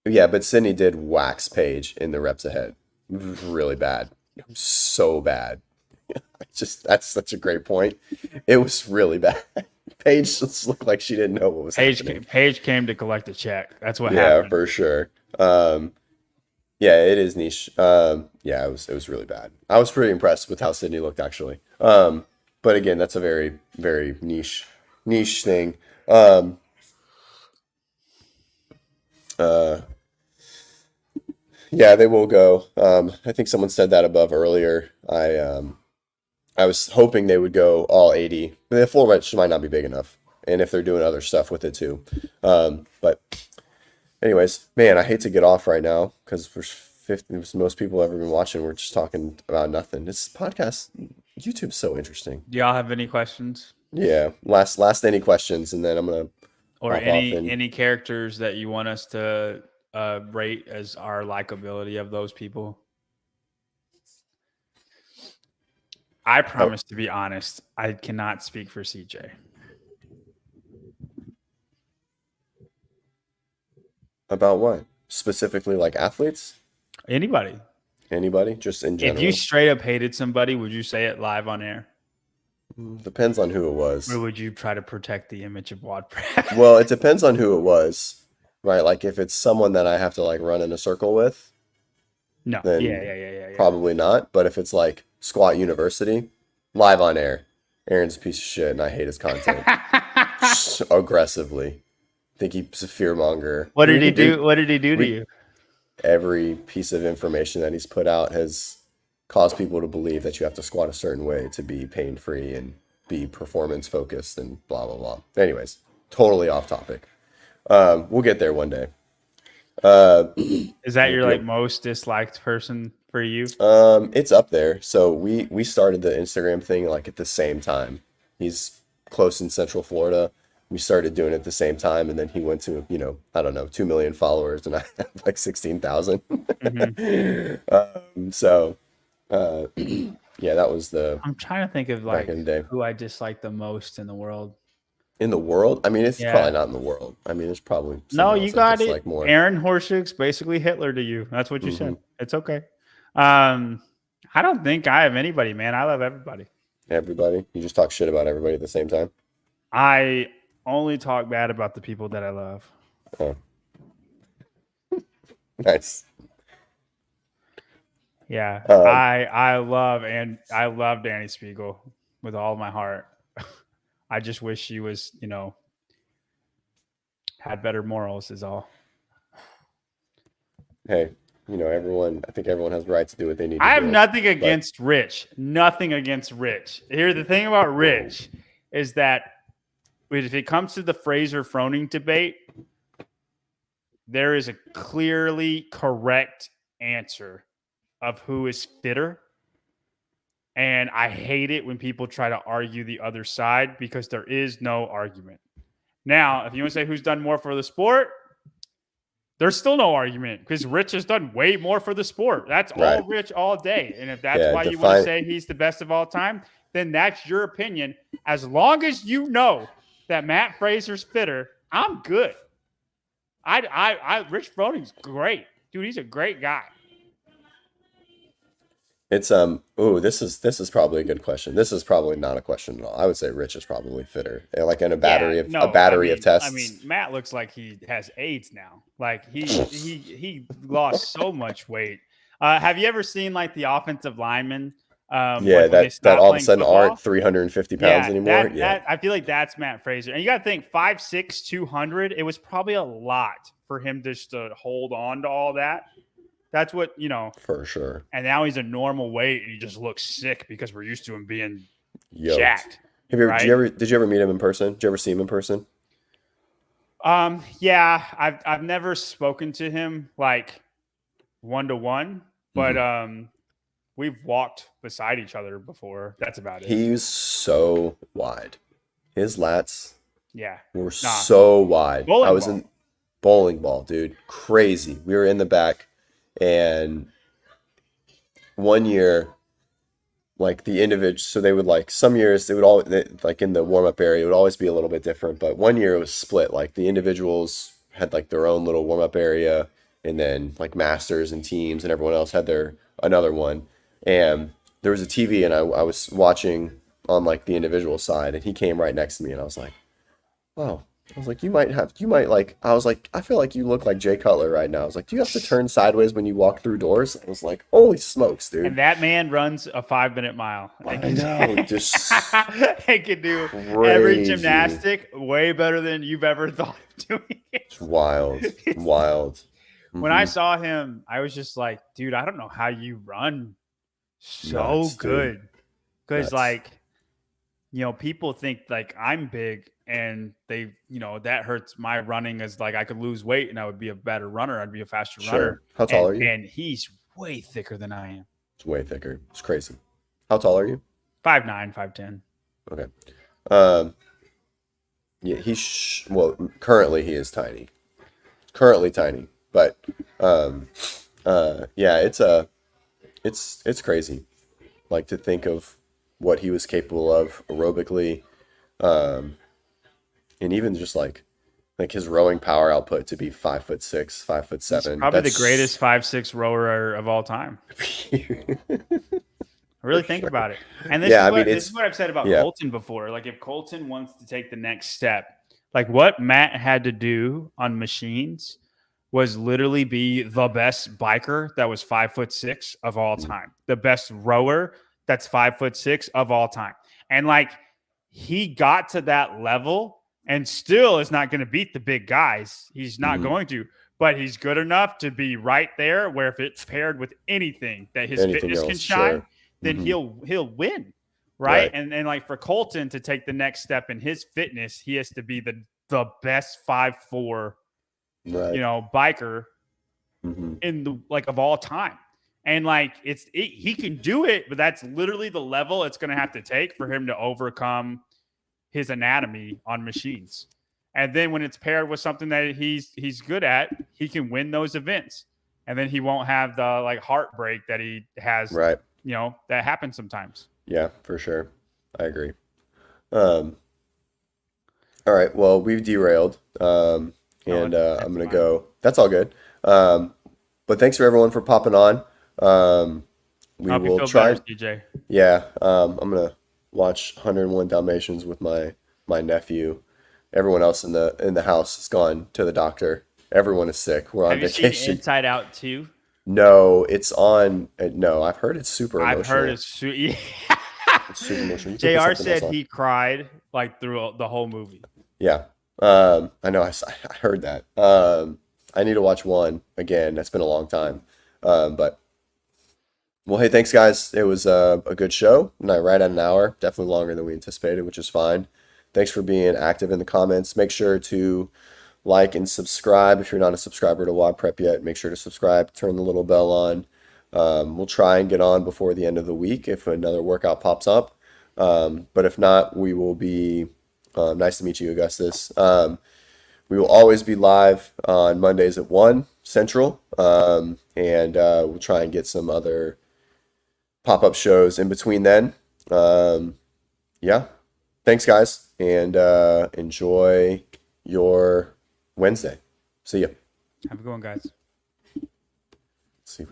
Yeah, but Sydney did wax Paige in the reps ahead. It was really bad. So bad. That's such a great point. It was really bad. Paige just looked like she didn't know what was happening. Paige came to collect a check. That's what Yeah, happened. for sure. Yeah, it is niche. Yeah, it was really bad. I was pretty impressed with how Sydney looked actually. But again, that's a very, very niche thing. Yeah, they will go. I think someone said that above earlier. I was hoping they would go all 80. The full wrench might not be big enough, and if they're doing other stuff with it too. But anyways, man, I hate to get off right now because we're 50. Most people ever been watching. We're just talking about nothing. This podcast, YouTube's so interesting. Do y'all have any questions? Yeah. Last any questions, and then I'm gonna Or hop off and- any characters that you want us to rate as our likability of those people? I promise to be honest. I cannot speak for CJ. About what? Specifically, like athletes? Anybody. Anybody? Just in general? If you straight up hated somebody, would you say it live on air? Depends on who it was. Or would you try to protect the image of WODprep? Well, it depends on who it was, right? Like if it's someone that I have to like run in a circle with, No. Then Yeah. probably not. But if it's like Squat University, live on air, Aaron's a piece of shit and I hate his content aggressively. I think he's a fear monger. What did he do? What did he do to you? Every piece of information that he's put out has caused people to believe that you have to squat a certain way to be pain-free and be performance focused and blah, blah, blah. Anyways, totally off topic. We'll get there one day. Is that your like most disliked person for you? It's up there. So we started the Instagram thing like at the same time. He's close in Central Florida. We started doing it at the same time, and then he went to, I don't know, 2 million followers, and I have like 16,000. Yeah, that was the I'm trying to think of back like in the day. who I dislike the most in the world. In the world? I mean, it's Yeah. probably not in the world. I mean, it's probably No, someone you else I got it. dislike more. Aaron Horshook's basically Hitler to you. That's what you said. It's okay. I don't think I have anybody, man. I love everybody. Everybody. You just talk shit about everybody at the same time. I only talk bad about the people that I love. Oh. Nice. Yeah, Um, I love Danny Spiegel with all my heart. I just wish she was, had better morals is all. Hey, I think everyone has the right to do what they need to I have do. nothing against Rich. Nothing against Rich. Here's the thing about Rich is that if it comes to the Fraser Froning debate, there is a clearly correct answer of who is fitter. And I hate it when people try to argue the other side because there is no argument. Now, if you want to say who's done more for the sport, there's still no argument because Rich has done way more for the sport. That's all Right. Rich all day. And if that's Yeah, why you want to say he's the best of all time, then that's your opinion. As long as you know that Matt Fraser's fitter, I'm good. Rich Froning's great. Dude, he's a great guy. It's this is probably a good question. This is probably not a question at all. I would say Rich is probably fitter. Like in a battery of tests. I mean, Matt looks like he has AIDS now. Like he lost so much weight. Have you ever seen like the offensive linemen? That all of a sudden football? aren't 350 pounds anymore. That, I feel like that's Matt Fraser. And you got to think 5'6", 200. It was probably a lot for him just to hold on to all that. That's what, For sure. And now he's a normal weight and he just looks sick because we're used to him being Yoked. jacked. Did you ever meet him in person? Did you ever see him in person? Yeah, I've never spoken to him like 1-to-1, but we've walked beside each other before. That's about it. He's so wide. His lats were so wide. I was in bowling ball, dude. Crazy. We were in the back. And one year, like the individual, so they would like some years they would all like in the warm up area, it would always be a little bit different. But one year it was split. Like the individuals had like their own little warm up area, and then like masters and teams and everyone else had their another one. And there was a TV, and I was watching on like the individual side, and he came right next to me, and I was like, wow. I was like, I was like, I feel like you look like Jay Cutler right now. I was like, do you have to turn sideways when you walk through doors? I was like, holy smokes, dude. And that man runs a 5-minute mile. I know, just he can do crazy. Every gymnastic way better than you've ever thought of doing it. It's wild. Wild. When I saw him, I was just like, dude, I don't know how you run so Nuts, good. Because Nuts. people think like I'm big and they, that hurts my running as like I could lose weight and I would be a better runner. I'd be a faster runner. How tall are you? And he's way thicker than I am. It's way thicker. It's crazy. How tall are you? 5'9", 5'10". Okay. Yeah, currently he is tiny. Currently tiny. But yeah, it's crazy. Like to think of what he was capable of aerobically, and even just like his rowing power output to be 5'6", 5'7". He's probably the greatest 5'6" rower of all time. Really think about it. And this is what I've said about Colton before. Like if Colton wants to take the next step, like what Matt had to do on machines was literally be the best biker that was 5'6" of all time, the best rower that's 5'6" of all time. And like he got to that level and still is not going to beat the big guys. He's not going to, but he's good enough to be right there where if it's paired with anything that his fitness can shine, then he'll win. Right. And like for Colton to take the next step in his fitness, he has to be the best 5'4", biker in the like of all time. And like he can do it, but that's literally the level it's going to have to take for him to overcome his anatomy on machines. And then when it's paired with something that he's good at, he can win those events. And then he won't have the like heartbreak that he has, that happens sometimes. Yeah, for sure. I agree. All right. Well, we've derailed. I'm going to go. That's all good. But thanks for everyone for popping on. We will try. Better, DJ. Yeah. I'm going to watch 101 Dalmatians with my nephew. Everyone else in the house has gone to the doctor. Everyone is sick. We're on vacation. Have you seen Inside Out 2? No, it's on. No, I've heard it's super emotional. I've heard it's super emotional. JR said he cried like through the whole movie. Yeah. I know. I heard that. I need to watch one again. That's been a long time. But well, hey, thanks guys. It was a good show. Right at an hour. Definitely longer than we anticipated, which is fine. Thanks for being active in the comments. Make sure to like and subscribe. If you're not a subscriber to WODprep yet, make sure to subscribe. Turn the little bell on. We'll try and get on before the end of the week if another workout pops up. But if not, we will be nice to meet you, Augustus. We will always be live on Mondays at 1 Central, and we'll try and get some other pop-up shows in between then. Yeah, thanks guys, and enjoy your Wednesday. See ya. Have a good one, guys.